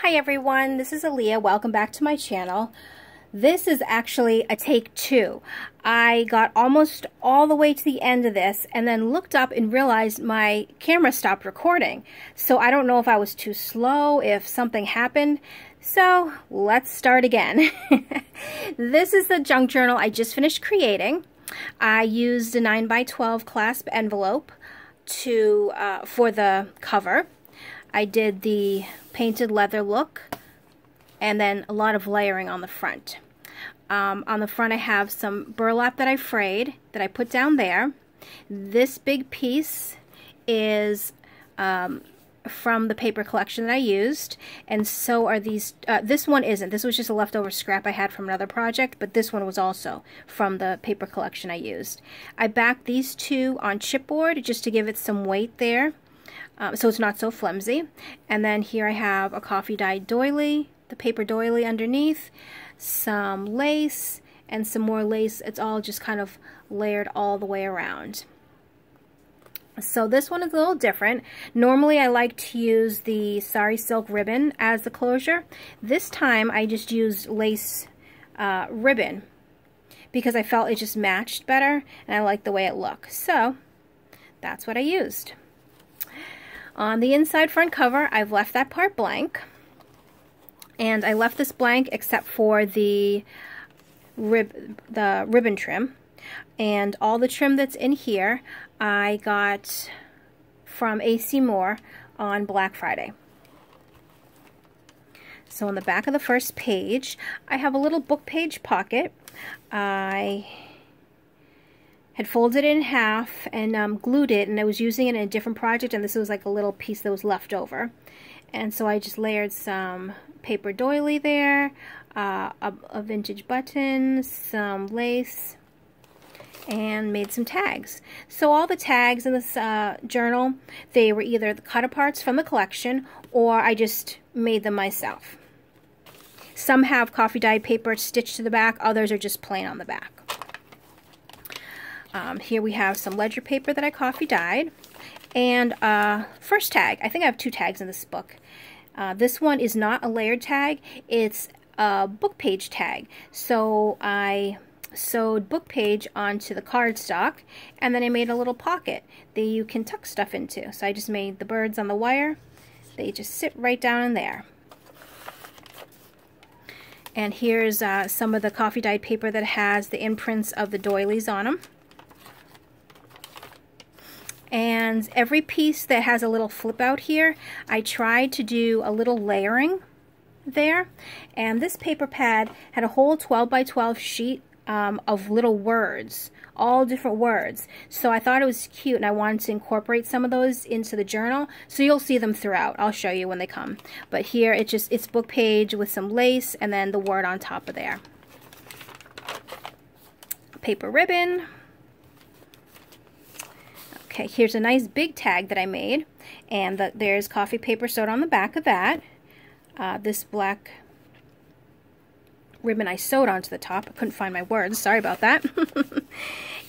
Hi everyone, this is Alia. Welcome back to my channel. This is actually a take two. I got almost all the way to the end of this and then looked up and realized my camera stopped recording. So I don't know if I was too slow, if something happened. So let's start again. This is the junk journal I just finished creating. I used a 9x12 clasp envelope for the cover. I did the painted leather look and then a lot of layering on the front. On the front I have some burlap that I frayed that I put down there. This big piece is from the paper collection that I used, and so are these. This one isn't. This was just a leftover scrap I had from another project, but this one was also from the paper collection I used. I backed these two on chipboard just to give it some weight there. So it's not so flimsy. And then here I have a coffee dyed doily, the paper doily underneath, some lace, and some more lace. It's all just kind of layered all the way around. So this one is a little different. Normally I like to use the sari silk ribbon as the closure. This time I just used lace ribbon because I felt it just matched better and I like the way it looks. So that's what I used. On the inside front cover, I've left that part blank. And I left this blank except for the ribbon trim. And all the trim that's in here, I got from AC Moore on Black Friday. So on the back of the first page, I have a little book page pocket. I had folded it in half and glued it, and I was using it in a different project, and this was like a little piece that was left over. And so I just layered some paper doily there, a vintage button, some lace, and made some tags. So all the tags in this journal, they were either the cut-aparts from the collection, or I just made them myself. Some have coffee dyed paper stitched to the back, others are just plain on the back. Here we have some ledger paper that I coffee dyed, and first tag. I think I have two tags in this book. This one is not a layered tag, it's a book page tag. So I sewed book page onto the cardstock, and then I made a little pocket that you can tuck stuff into. So I just made the birds on the wire. They just sit right down in there. And here's some of the coffee dyed paper that has the imprints of the doilies on them. And every piece that has a little flip out here, I tried to do a little layering there. And this paper pad had a whole 12x12 sheet of little words, all different words. So I thought it was cute, and I wanted to incorporate some of those into the journal. So you'll see them throughout. I'll show you when they come. But here it's book page with some lace and then the word on top of there. Paper ribbon. Okay, here's a nice big tag that I made, and there's coffee paper sewed on the back of that. This black ribbon I sewed onto the top. I couldn't find my words, sorry about that.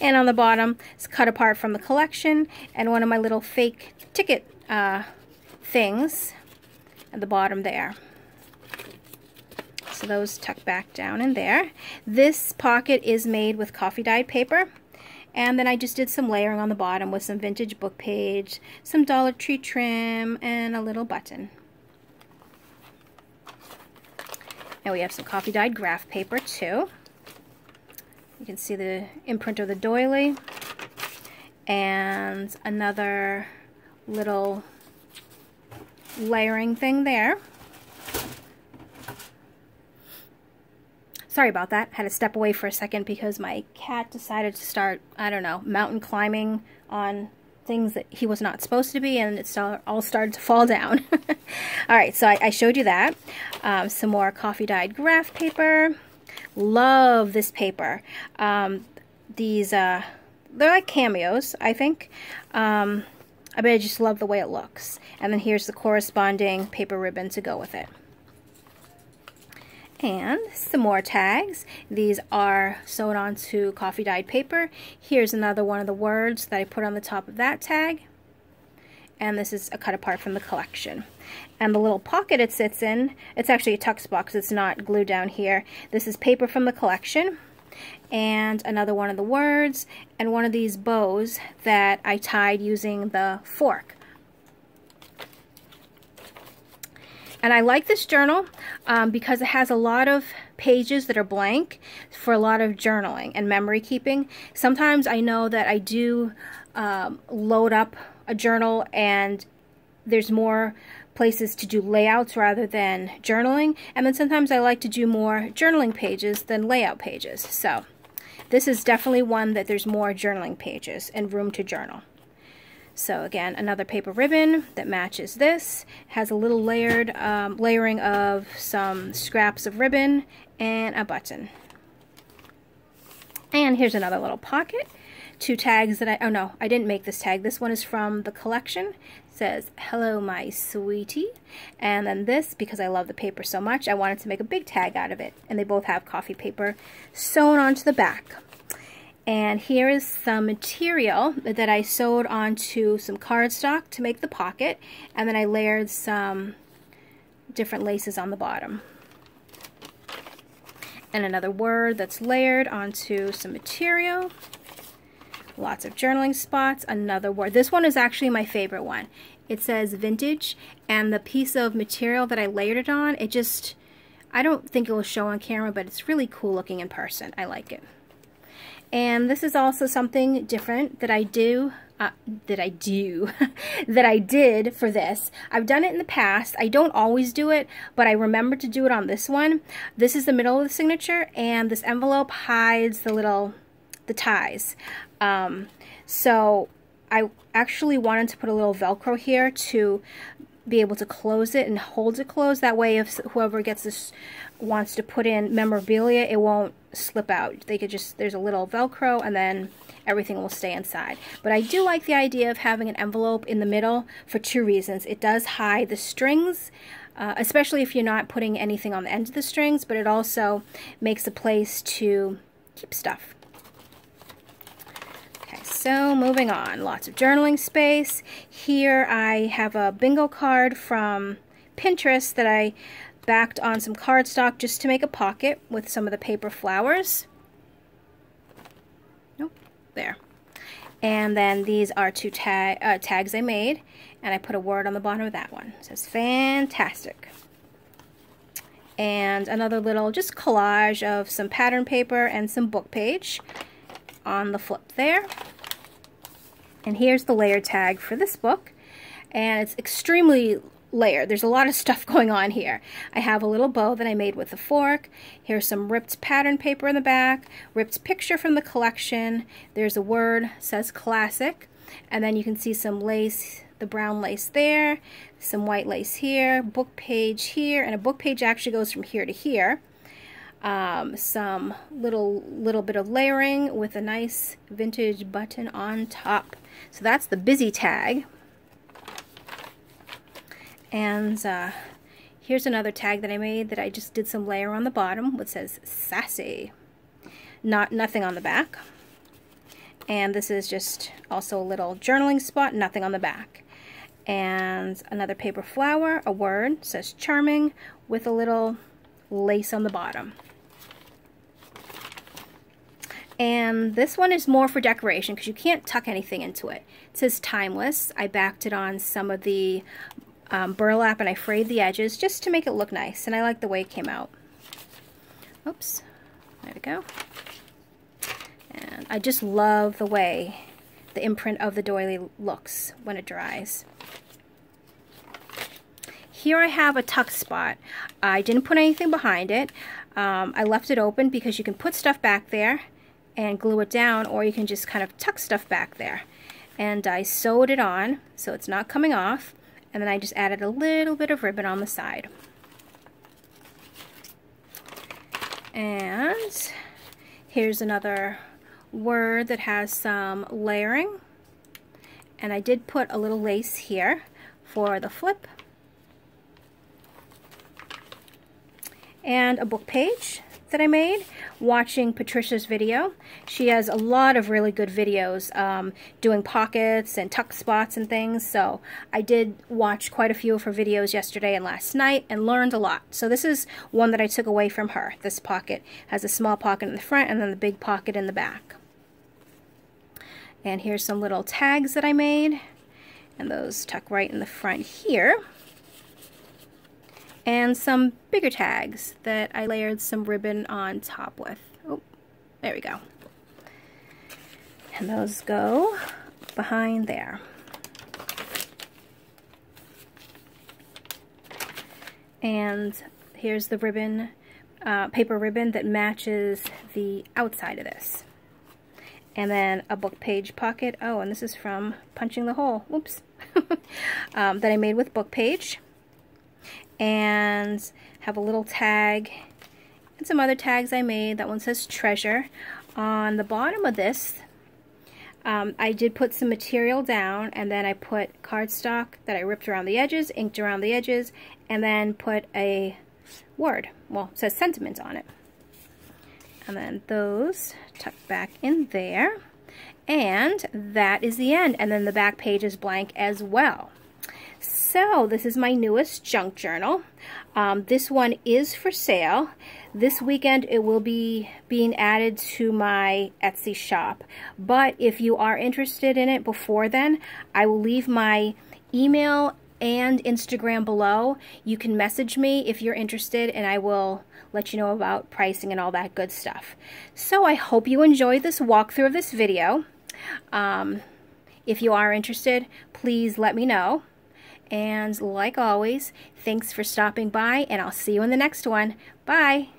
And on the bottom, it's cut apart from the collection, and one of my little fake ticket things at the bottom there. So those tuck back down in there. This pocket is made with coffee dyed paper. And then I just did some layering on the bottom with some vintage book page, some Dollar Tree trim, and a little button. And we have some coffee dyed graph paper too. You can see the imprint of the doily. And another little layering thing there. Sorry about that. Had to step away for a second because my cat decided to start, I don't know, mountain climbing on things that he was not supposed to be, and it all started to fall down. Alright, so I showed you that. Some more coffee dyed graph paper. Love this paper. They're like cameos, I think. I just love the way it looks. And then here's the corresponding paper ribbon to go with it. And some more tags. These are sewed onto coffee dyed paper. Here's another one of the words that I put on the top of that tag. and this is a cut apart from the collection. And the little pocket it sits in, it's actually a tuck spot because it's not glued down here. This is paper from the collection, and another one of the words, and one of these bows that I tied using the fork. And I like this journal because it has a lot of pages that are blank for a lot of journaling and memory keeping. Sometimes I know that I do load up a journal and there's more places to do layouts rather than journaling. And then sometimes I like to do more journaling pages than layout pages. So this is definitely one that there's more journaling pages and room to journal. So again, another paper ribbon that matches this. Has a little layered layering of some scraps of ribbon and a button. And here's another little pocket. Two tags that oh no, I didn't make this tag. This one is from the collection. It says, "Hello, my sweetie." And then this, because I love the paper so much, I wanted to make a big tag out of it. And they both have coffee paper sewn onto the back. And here is some material that I sewed onto some cardstock to make the pocket, and then I layered some different laces on the bottom. And another word that's layered onto some material. Lots of journaling spots. Another word. This one is actually my favorite one. It says vintage, and the piece of material that I layered it on, it just, I don't think it will show on camera, but it's really cool looking in person. I like it. And this is also something different that I did for this. I've done it in the past. I don't always do it, but I remember to do it on this one. This is the middle of the signature, and this envelope hides the ties. So I actually wanted to put a little Velcro here to be able to close it and hold it closed. That way, if whoever gets this wants to put in memorabilia, it won't slip out. They could just, there's a little Velcro, and then everything will stay inside. But I do like the idea of having an envelope in the middle for two reasons. It does hide the strings, especially if you're not putting anything on the end of the strings, but it also makes a place to keep stuff. Okay, so moving on, lots of journaling space. Here I have a bingo card from Pinterest that I backed on some cardstock just to make a pocket with some of the paper flowers. Nope, there. And then these are two tags I made, and I put a word on the bottom of that one. It says fantastic. And another little just collage of some pattern paper and some book page on the flip there. And here's the layer tag for this book, and it's extremely layered. There's a lot of stuff going on here. I have a little bow that I made with a fork. Here's some ripped pattern paper in the back, ripped picture from the collection. There's a word, says classic, and then you can see some lace, the brown lace there, some white lace here, book page here, and a book page actually goes from here to here. Some little bit of layering with a nice vintage button on top. So that's the busy tag. And here's another tag that I made that I just did some layer on the bottom, which says sassy. Nothing on the back. And this is just also a little journaling spot, nothing on the back. And another paper flower, a word, says charming, with a little lace on the bottom. And this one is more for decoration because you can't tuck anything into it. It says timeless. I backed it on some of the burlap, and I frayed the edges just to make it look nice, and I like the way it came out. Oops, there we go. And I just love the way the imprint of the doily looks when it dries. Here I have a tuck spot. I didn't put anything behind it. I left it open because you can put stuff back there and glue it down, or you can just kind of tuck stuff back there. And I sewed it on so it's not coming off, and then I just added a little bit of ribbon on the side. And here's another word that has some layering, and I did put a little lace here for the flip, and a book page that I made watching Patricia's video. She has a lot of really good videos doing pockets and tuck spots and things, so I did watch quite a few of her videos yesterday and last night and learned a lot. So this is one that I took away from her. This pocket has a small pocket in the front and then the big pocket in the back. And here's some little tags that I made, and those tuck right in the front here. And some bigger tags that I layered some ribbon on top with. Oh, there we go. And those go behind there. And here's the ribbon, paper ribbon that matches the outside of this. And then a book page pocket. Oh, and this is from punching the hole. Whoops. That I made with book page. And have a little tag and some other tags I made. That one says treasure. On the bottom of this, I did put some material down, and then I put cardstock that I ripped around the edges, inked around the edges, and then put a word. Well, it says sentiment on it. And then those tuck back in there. And that is the end. And then the back page is blank as well. So this is my newest junk journal. This one is for sale. This weekend it will be being added to my Etsy shop. But if you are interested in it before then, I will leave my email and Instagram below. You can message me if you're interested, and I will let you know about pricing and all that good stuff. So I hope you enjoyed this walkthrough of this video. If you are interested, please let me know. And like always, thanks for stopping by, and I'll see you in the next one. Bye!